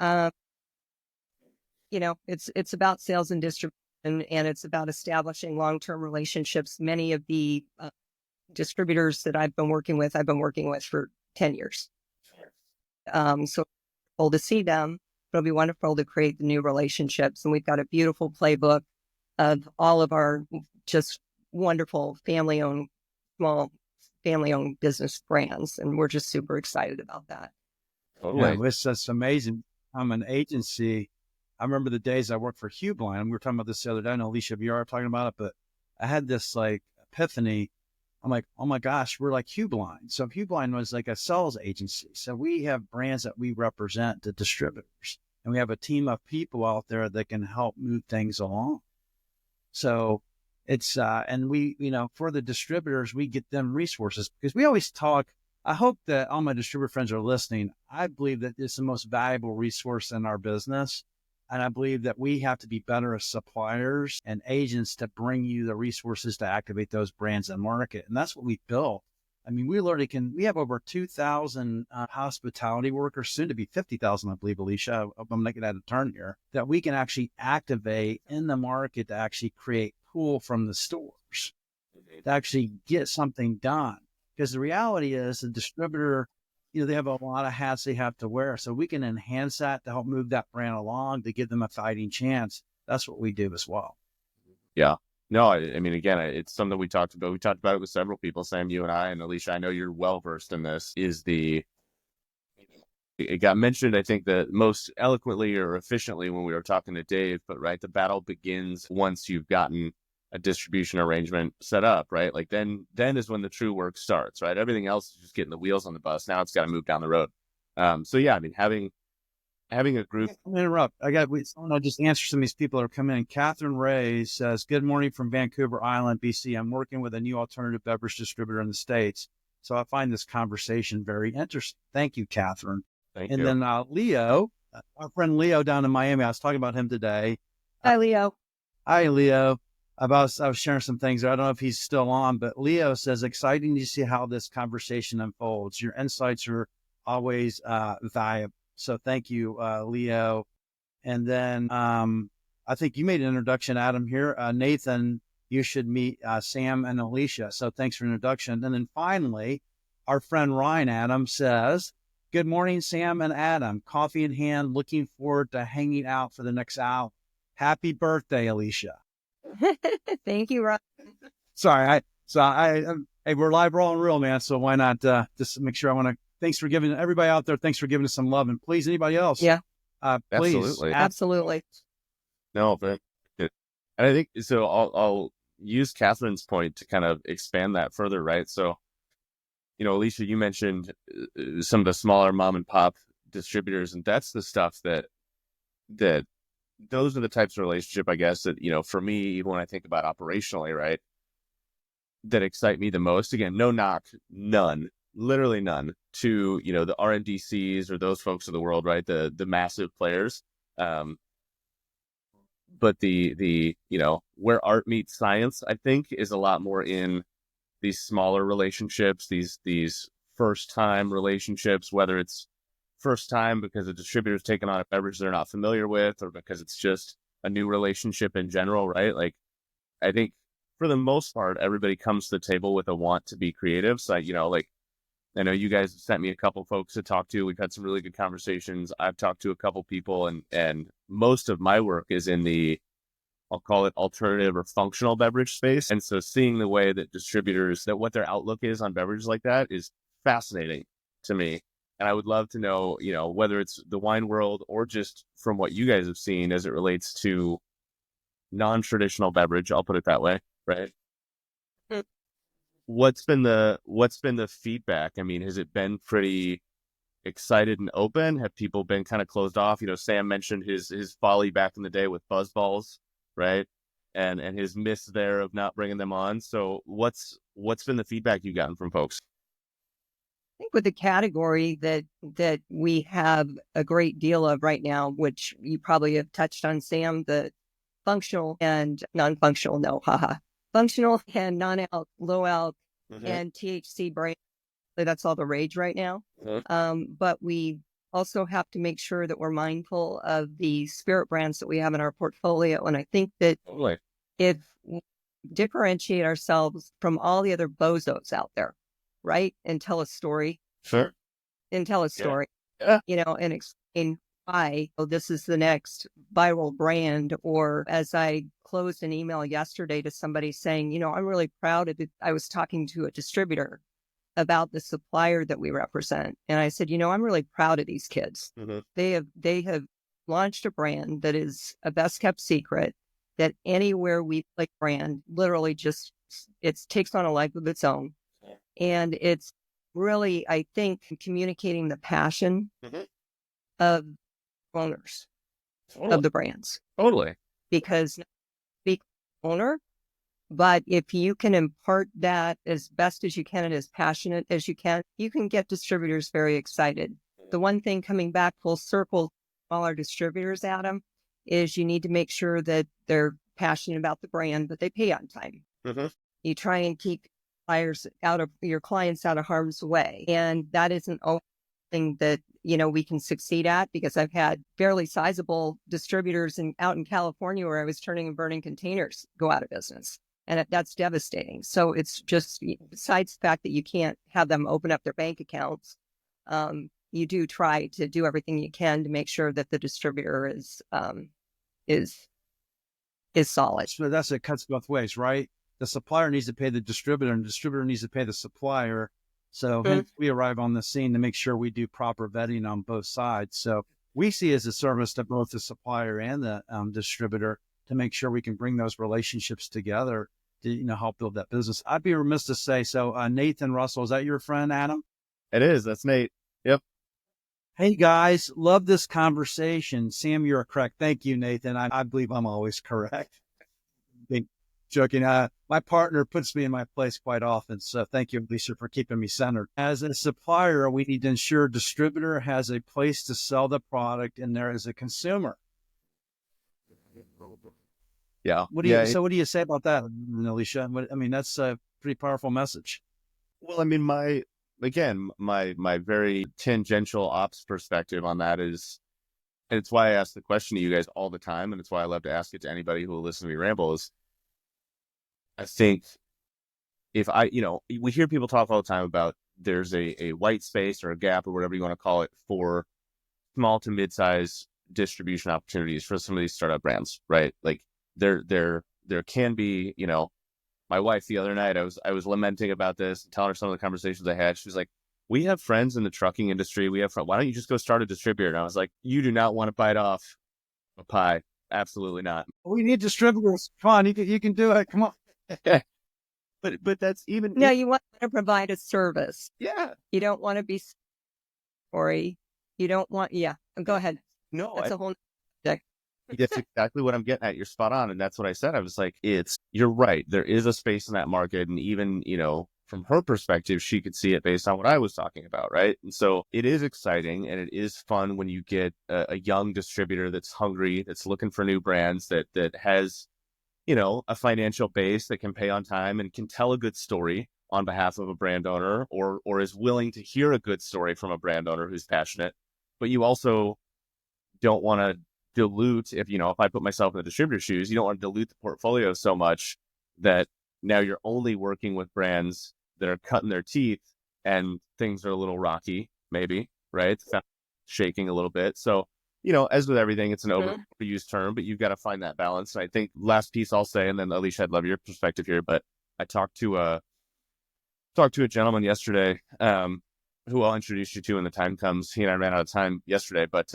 it's about sales and distribution, and it's about establishing long-term relationships. Many of the distributors that I've been working with for 10 years. So wonderful to see them. It'll be wonderful to create the new relationships. And we've got a beautiful playbook of all of our just wonderful small family-owned business brands. And we're just super excited about that. Totally. Yeah, it's just amazing. I'm an agency. I remember the days I worked for Hubline, and we were talking about this the other day. I know Alicia Vargo talking about it, but I had this epiphany. I'm like, oh my gosh, we're like Hubline. So Hubline was like a sales agency. So we have brands that we represent, the distributors, and we have a team of people out there that can help move things along. So it's, and we, for the distributors, we get them resources, because we always talk. I hope that all my distributor friends are listening. I believe that it's the most valuable resource in our business. And I believe that we have to be better as suppliers and agents to bring you the resources to activate those brands and market. And that's what we built. I mean, we have over 2,000 hospitality workers, soon to be 50,000, I believe, Alicia. I'm making that a turn here, that we can actually activate in the market to actually create pull from the stores, to actually get something done. Because the reality is the distributor, they have a lot of hats they have to wear. So we can enhance that to help move that brand along, to give them a fighting chance. That's what we do as well. Yeah. No, I mean, again, it's something we talked about. We talked about it with several people, Sam, you and I, and Alicia, I know you're well-versed in this, it got mentioned, I think, that most eloquently or efficiently when we were talking to Dave, but right, the battle begins once you've gotten a distribution arrangement set up, right? Like then is when the true work starts, right? Everything else is just getting the wheels on the bus. Now it's got to move down the road. So yeah, I mean, having a group. I'm gonna interrupt. I want to just answer some of these people that are coming in. Catherine Ray says, "Good morning from Vancouver Island, BC. I'm working with a new alternative beverage distributor in the States, so I find this conversation very interesting." Thank you, Catherine. Thank and you. then Leo, our friend Leo down in Miami. I was talking about him today. Hi, Leo. Hi, Leo. I was sharing some things there. I don't know if he's still on, but Leo says, "Exciting to see how this conversation unfolds. Your insights are always valuable." So thank you, Leo. And then I think you made an introduction, Adam, here. Nathan, you should meet Sam and Alicia. So thanks for the introduction. And then finally, our friend Ryan Adam says, "Good morning, Sam and Adam. Coffee in hand. Looking forward to hanging out for the next hour. Happy birthday, Alicia." Thank you, Ron. Sorry. Hey, we're live, raw and real, man. So why not just make sure thanks for giving everybody out there. Thanks for giving us some love, and please, anybody else. Yeah. Please. Absolutely. No, but and I think so. I'll use Catherine's point to kind of expand that further, right? So, Alicia, you mentioned some of the smaller mom and pop distributors, and that's the stuff that those are the types of relationship, I guess, that, for me, even when I think about operationally, right, that excite me the most. Again, no knock, none, literally none, to, the RNDCs or those folks of the world, right, the massive players. But the where art meets science, I think, is a lot more in these smaller relationships, these first-time relationships, whether it's first time because a distributor's taken on a beverage they're not familiar with, or because it's just a new relationship in general, right? Like, I think for the most part, everybody comes to the table with a want to be creative. So, I know you guys have sent me a couple folks to talk to. We've had some really good conversations. I've talked to a couple people, and most of my work is in the I'll call it alternative or functional beverage space. And so seeing the way that distributors, that what their outlook is on beverages like that is fascinating to me. And I would love to know, whether it's the wine world or just from what you guys have seen as it relates to non-traditional beverage, I'll put it that way, right? What's been the feedback? I mean, has it been pretty excited and open? Have people been kind of closed off? Sam mentioned his folly back in the day with buzz balls, right? And his miss there of not bringing them on. So what's been the feedback you've gotten from folks? I think with the category that we have a great deal of right now, which you probably have touched on, Sam, the functional and non-functional, functional and non-alc, low-alc, and THC brand. That's all the rage right now. But we also have to make sure that we're mindful of the spirit brands that we have in our portfolio. And I think that if we differentiate ourselves from all the other bozos out there, right, and tell a story. Sure. And tell a story. Yeah. And explain why this is the next viral brand. Or as I closed an email yesterday to somebody saying, I'm really proud of it. I was talking to a distributor about the supplier that we represent. And I said, I'm really proud of these kids. They have launched a brand that is a best kept secret, that anywhere we play brand, literally just, it takes on a life of its own. And it's really, I think, communicating the passion of owners of the brands. Totally. Because be owner, but if you can impart that as best as you can and as passionate as you can get distributors very excited. The one thing coming back full circle, all our distributors, Adam, is you need to make sure that they're passionate about the brand, but they pay on time. You try and keep your clients out of harm's way. And that isn't always thing that, we can succeed at, because I've had fairly sizable distributors out in California where I was turning and burning containers go out of business. And that's devastating. So it's just, besides the fact that you can't have them open up their bank accounts, you do try to do everything you can to make sure that the distributor is solid. So that's, it cuts both ways, right? The supplier needs to pay the distributor, and the distributor needs to pay the supplier. So hence we arrive on the scene to make sure we do proper vetting on both sides. So we see as a service to both the supplier and the distributor to make sure we can bring those relationships together to help build that business. I'd be remiss to say, so Nathan Russell, is that your friend, Adam? It is. That's Nate. Yep. Hey guys, love this conversation. Sam, you're correct. Thank you, Nathan. I believe I'm always correct. Joking. My partner puts me in my place quite often. So thank you, Alicia, for keeping me centered. As a supplier, we need to ensure distributor has a place to sell the product and there is a consumer. Yeah. So what do you say about that, Alicia? That's a pretty powerful message. Well, my very tangential ops perspective on that is, and it's why I ask the question to you guys all the time, and it's why I love to ask it to anybody who will listen to me ramble, is I think if we hear people talk all the time about there's a white space or a gap or whatever you want to call it for small to mid-size distribution opportunities for some of these startup brands, right? Like there can be, my wife the other night, I was lamenting about this and telling her some of the conversations I had. She was like, we have friends in the trucking industry. Why don't you just go start a distributor? And I was like, you do not want to bite off a pie. Absolutely not. We need distributors. Come on, you can do it. Come on. But that's even. No, you want to provide a service. Yeah. You don't want to be sorry. You don't want. Yeah. Go ahead. No, that's a whole deck. That's exactly what I'm getting at. You're spot on. And that's what I said. I was like, you're right. There is a space in that market. And even, from her perspective, she could see it based on what I was talking about. Right. And so it is exciting and it is fun when you get a young distributor that's hungry, that's looking for new brands, that has, a financial base that can pay on time and can tell a good story on behalf of a brand owner, or is willing to hear a good story from a brand owner who's passionate. But you also don't want to dilute, if I put myself in the distributor's shoes, you don't want to dilute the portfolio so much that now you're only working with brands that are cutting their teeth and things are a little rocky, maybe, right? Shaking a little bit. So as with everything, it's an overused term, but you've got to find that balance. And I think last piece I'll say, and then Alicia, I'd love your perspective here, but I talked to a gentleman yesterday, who I'll introduce you to when the time comes. He and I ran out of time yesterday, but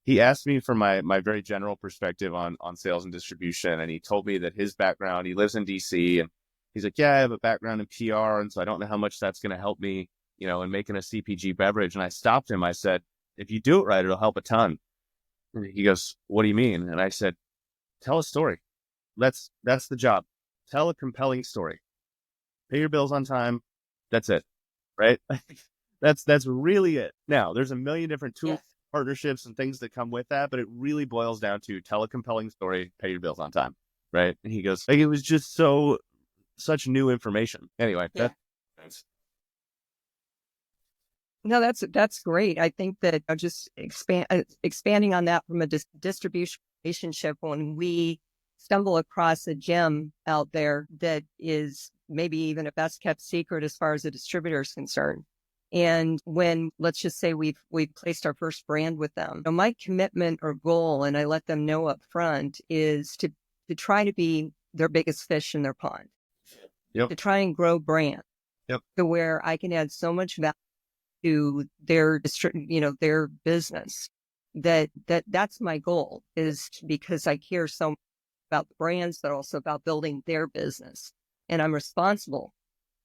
he asked me for my very general perspective on sales and distribution. And he told me that his background, he lives in DC, and he's like, yeah, I have a background in PR. And so I don't know how much that's going to help me, in making a CPG beverage. And I stopped him. I said, if you do it right, it'll help a ton. And he goes, what do you mean? And I said, tell a story. That's the job. Tell a compelling story. Pay your bills on time. That's it. Right? That's really it. Now, there's a million different tools, partnerships, and things that come with that, but it really boils down to tell a compelling story, pay your bills on time. Right? And he goes, it was just such new information. Anyway, thanks. No, that's great. I think that just expanding on that from a distribution relationship, when we stumble across a gem out there that is maybe even a best kept secret as far as a distributor is concerned. And when, let's just say we've placed our first brand with them, my commitment or goal, and I let them know up front, is to try to be their biggest fish in their pond. Yep. To try and grow brand. Yep. To where I can add so much value to their their business. That's my goal, is because I care so much about the brands, but also about building their business. And I'm responsible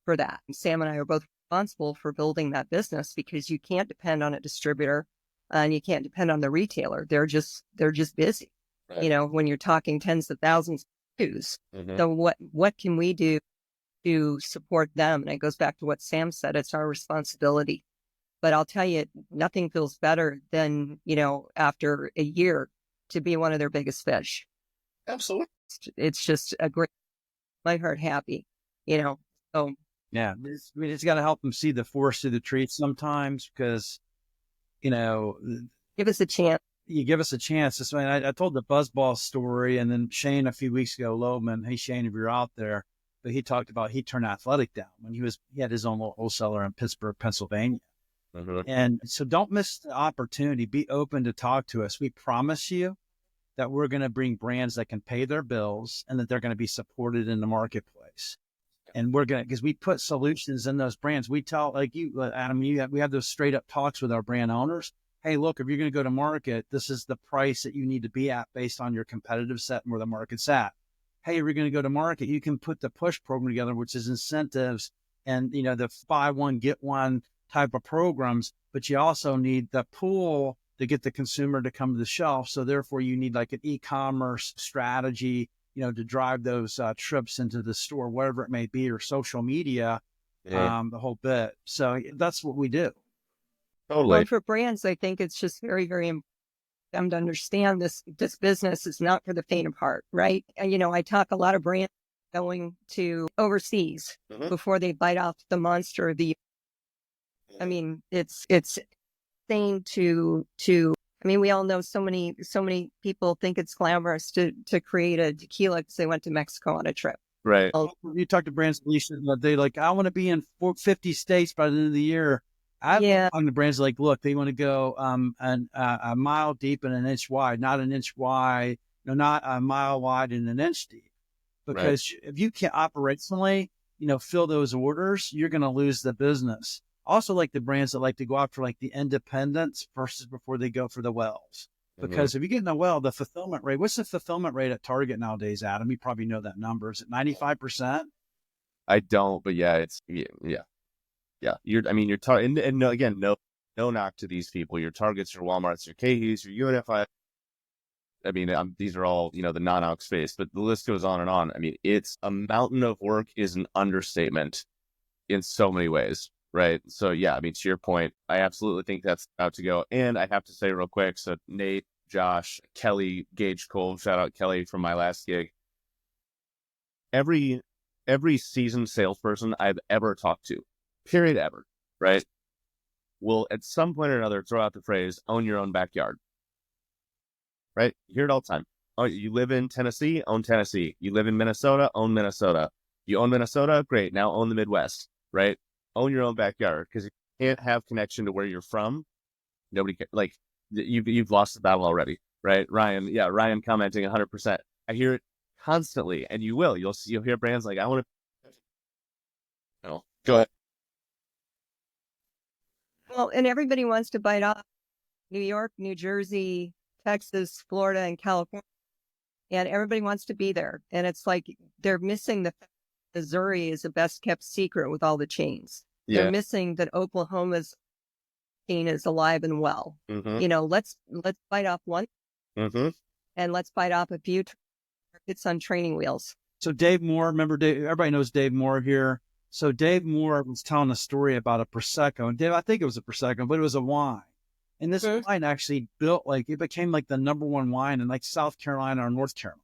for that. And Sam and I are both responsible for building that business, because you can't depend on a distributor and you can't depend on the retailer. They're just busy. Right. When you're talking tens of thousands of SKUs. Mm-hmm. So what can we do to support them? And it goes back to what Sam said. It's our responsibility. But I'll tell you, nothing feels better than, after a year, to be one of their biggest fish. Absolutely. It's just a great, my heart happy, so. Yeah. We just got to help them see the forest through the trees sometimes, because, give us a chance. You give us a chance. I told the Buzzball story, and then Shane a few weeks ago, Loman, hey Shane, if you're out there, but he talked about, he turned Athletic down when he had his own little wholesaler in Pittsburgh, Pennsylvania. Mm-hmm. And so don't miss the opportunity. Be open to talk to us. We promise you that we're going to bring brands that can pay their bills and that they're going to be supported in the marketplace. And we're going to, because we put solutions in those brands. We tell, like you, Adam, we have those straight up talks with our brand owners. Hey, look, if you're going to go to market, this is the price that you need to be at based on your competitive set and where the market's at. Hey, if you're going to go to market, you can put the push program together, which is incentives and, the buy one, get one type of programs, but you also need the pool to get the consumer to come to the shelf. So therefore you need like an e-commerce strategy, to drive those trips into the store, whatever it may be, or social media, the whole bit. So that's what we do. Totally. Well, for brands, I think it's just very, very important for them to understand this business is not for the faint of heart, right? And, I talk a lot of brands going to overseas before they bite off the monster of the. I mean, it's insane to. I mean, we all know so many people think it's glamorous to create a tequila because they went to Mexico on a trip. Right. You talk to brands, they like, I want to be in 50 states by the end of the year. I'm the brands like, look, they want to go a mile deep and an inch wide, not an inch wide, not a mile wide and an inch deep. Because if you can't operationally, fill those orders, you're going to lose the business. Also, like the brands that like to go after like the independents versus before they go for the wells. Because if you get in a well, the fulfillment rate, what's the fulfillment rate at Target nowadays, Adam? You probably know that number. Is it 95%? I don't, but yeah, it's, yeah. You're target, and no, again, no knock to these people. Your Targets, your Walmarts, your KEs, your UNFI. I mean, these are all, the non-alc space, but the list goes on and on. I mean, it's a mountain of work is an understatement in so many ways. Right. So, yeah, I mean, to your point, I absolutely think that's about to go. And I have to say real quick, so Nate, Josh, Kelly, Gage Cole, shout out Kelly from my last gig. Every seasoned salesperson I've ever talked to, period ever, right, will at some point or another throw out the phrase, own your own backyard. Right? You hear it all the time. Oh, you live in Tennessee, own Tennessee. You live in Minnesota, own Minnesota. You own Minnesota, great, now own the Midwest, right? Own your own backyard, because you can't have connection to where you're from Nobody cares. Like you've lost the battle already, right? Ryan, yeah, Ryan commenting 100%. I hear it constantly, and you'll hear brands like, I want to. No, go ahead. Well, and everybody wants to bite off New York, New Jersey, Texas, Florida, and California. And everybody wants to be there. And it's like they're missing the fact that Missouri is the best kept secret with all the chains. Yeah. They're missing that Oklahoma's scene is alive and well. Mm-hmm. Let's bite off one Mm-hmm. and let's bite off a few it's on training wheels. So Dave Moore, remember Dave? Everybody knows Dave Moore here. So Dave Moore was telling a story about a Prosecco. And Dave, I think it was a Prosecco, but it was a wine. And this wine actually it became like the number one wine in like South Carolina or North Carolina.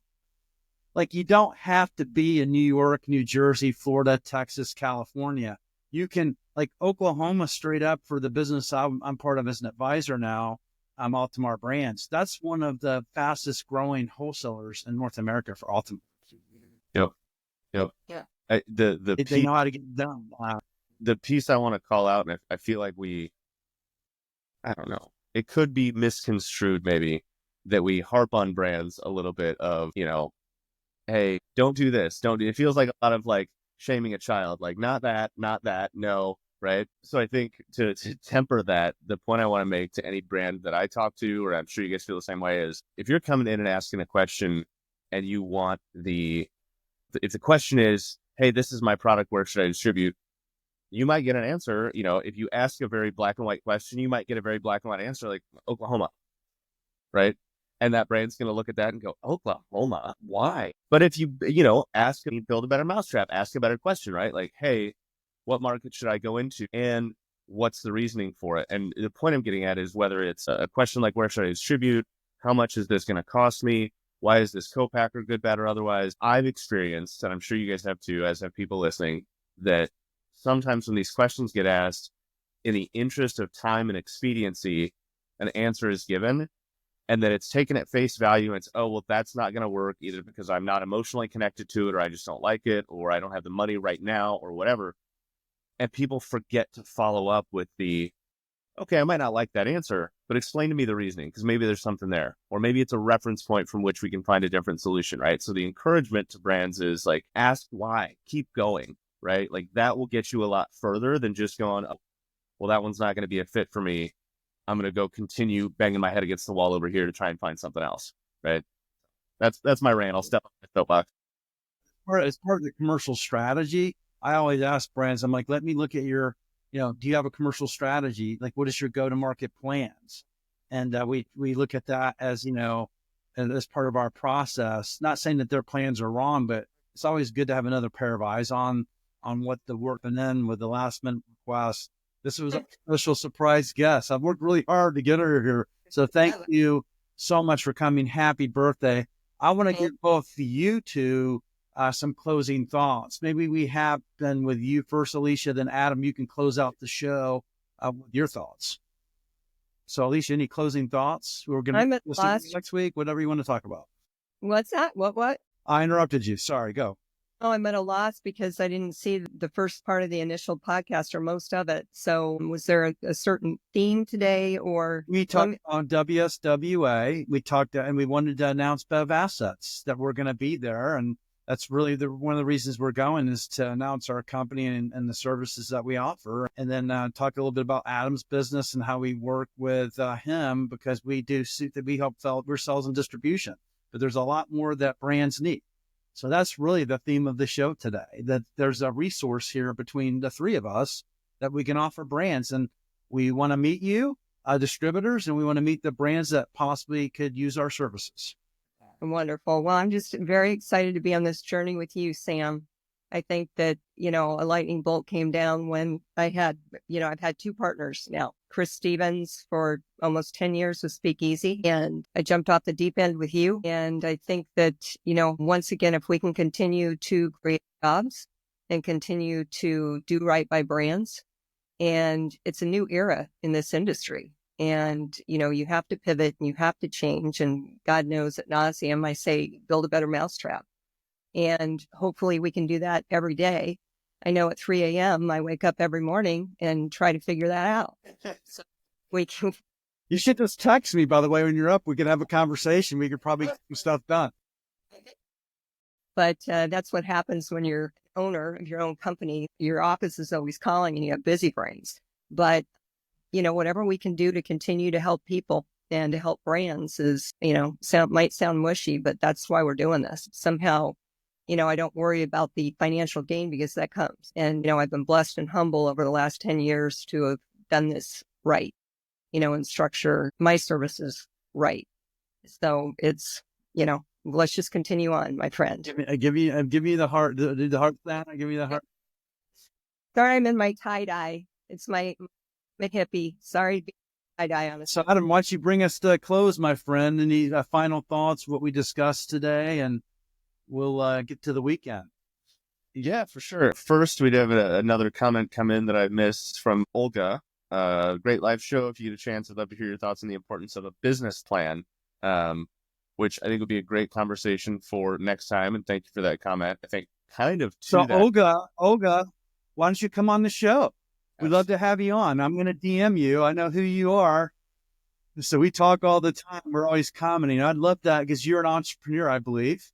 Like you don't have to be in New York, New Jersey, Florida, Texas, California. You can, like Oklahoma, straight up for the business I'm part of as an advisor now, Altamar Brands. That's one of the fastest growing wholesalers in North America for Altamar. Yep. Yeah. They know how to get it done. Wow. The piece I want to call out, and I feel like I don't know, it could be misconstrued maybe that we harp on brands a little bit of, hey, don't do this. It feels like a lot of like shaming a child, like not that, no, right? So I think to temper that, the point I want to make to any brand that I talk to, or I'm sure you guys feel the same way, is if you're coming in and asking a question and you want if the question is, hey, this is my product, where should I distribute? You might get an answer. If you ask a very black and white question, you might get a very black and white answer, like Oklahoma, right? And that brand's going to look at that and go, Oklahoma, why? But if you, ask, build a better mousetrap, ask a better question, right? Like, hey, what market should I go into? And what's the reasoning for it? And the point I'm getting at is whether it's a question like, where should I distribute? How much is this going to cost me? Why is this co-packer good, bad, or otherwise? I've experienced, and I'm sure you guys have too, as have people listening, that sometimes when these questions get asked, in the interest of time and expediency, an answer is given, and then it's taken at face value, and it's, oh, well, that's not going to work either because I'm not emotionally connected to it, or I just don't like it, or I don't have the money right now, or whatever. And people forget to follow up with okay, I might not like that answer, but explain to me the reasoning, because maybe there's something there, or maybe it's a reference point from which we can find a different solution, right? So the encouragement to brands is like, ask why, keep going, right? Like that will get you a lot further than just going, oh, well, that one's not going to be a fit for me. I'm going to go continue banging my head against the wall over here to try and find something else, right? That's my rant. I'll step on my soapbox. As part of the commercial strategy, I always ask brands, I'm like, let me look at your, do you have a commercial strategy? Like, what is your go-to-market plans? And we look at that as, as part of our process. Not saying that their plans are wrong, but it's always good to have another pair of eyes on what the work. And then with the last minute request, this was a special surprise guest. I've worked really hard to get her here. So thank you so much for coming. Happy birthday. I want to give both you two some closing thoughts. Maybe we have been with you first, Alicia, then Adam, you can close out the show with your thoughts. So Alicia, any closing thoughts? We're going to listen next week, whatever you want to talk about. What's that? What? I interrupted you. Sorry, go. Oh, I'm at a loss because I didn't see the first part of the initial podcast or most of it. So was there a certain theme today or? We talked on WSWA. We talked and we wanted to announce BevAssets that we're going to be there. And that's really one of the reasons we're going is to announce our company and the services that we offer. And then talk a little bit about Adam's business and how we work with him because we help we're sales and distribution, but there's a lot more that brands need. So that's really the theme of the show today, that there's a resource here between the three of us that we can offer brands. And we want to meet you, distributors, and we want to meet the brands that possibly could use our services. Wonderful. Well, I'm just very excited to be on this journey with you, Sam. I think that, a lightning bolt came down when I've had two partners now, Chris Stevens for almost 10 years with Speakeasy, and I jumped off the deep end with you. And I think that, once again, if we can continue to create jobs and continue to do right by brands, and it's a new era in this industry. And, you have to pivot and you have to change. And God knows at nauseam, I say, build a better mousetrap. And hopefully we can do that every day. I know at 3 a.m. I wake up every morning and try to figure that out. So we can You should just text me, by the way, when you're up. We can have a conversation. We could probably get some stuff done. But that's what happens when you're owner of your own company. Your office is always calling and you have busy brains. But, whatever we can do to continue to help people and to help brands is, might sound mushy, but that's why we're doing this. Somehow, I don't worry about the financial gain because that comes. And, I've been blessed and humble over the last 10 years to have done this right, and structure my services right. So it's, let's just continue on, my friend. I give you the heart, the heart plan. I give you the heart. Sorry, I'm in my tie-dye. It's my hippie. Sorry, tie-dye on it. So Adam, why don't you bring us to close, my friend? Any final thoughts, what we discussed today, and we'll get to the weekend. Yeah, for sure. First, we'd have another comment come in that I missed from Olga. Great live show. If you get a chance, I'd love to hear your thoughts on the importance of a business plan, which I think would be a great conversation for next time. And thank you for that comment. I think kind of so that. Olga, why don't you come on the show? We'd love to have you on. I'm going to DM you. I know who you are. So we talk all the time. We're always commenting. I'd love that because you're an entrepreneur, I believe.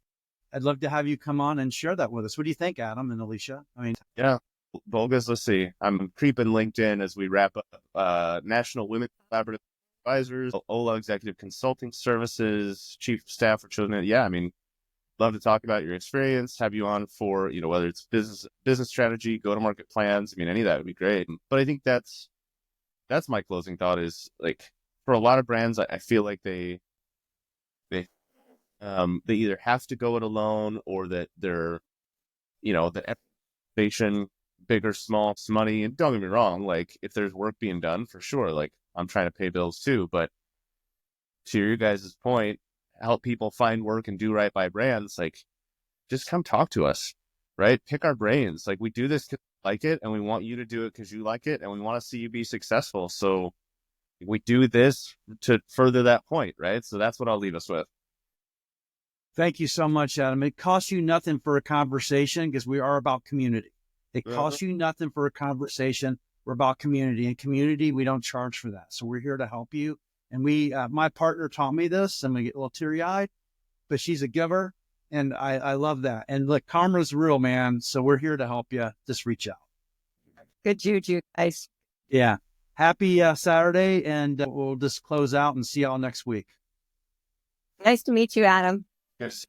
I'd love to have you come on and share that with us. What do you think, Adam and Alicia? Yeah. Olga's, let's see. I'm creeping LinkedIn as we wrap up. National Women Collaborative Advisors, OLA Executive Consulting Services, Chief of Staff for Children. Yeah, love to talk about your experience, have you on for, whether it's business strategy, go-to-market plans. Any of that would be great. But I think that's my closing thought is, like, for a lot of brands, I feel like they either have to go it alone or that they're, the expectation, big or small, it's money. And don't get me wrong, like, if there's work being done, for sure, like, I'm trying to pay bills too. But to your guys' point, help people find work and do right by brands, like, just come talk to us, right? Pick our brains. Like, we do this because we like it, and we want you to do it because you like it, and we want to see you be successful. So we do this to further that point, right? So that's what I'll leave us with. Thank you so much, Adam. It costs you nothing for a conversation because we are about community. It costs you nothing for a conversation. We're about community, and community, we don't charge for that. So we're here to help you. And my partner taught me this. I'm going to get a little teary-eyed, but she's a giver, and I love that. And look, karma's real, man. So we're here to help you. Just reach out. Good juju, guys. Yeah. Happy Saturday, and we'll just close out and see y'all next week. Nice to meet you, Adam. Yes.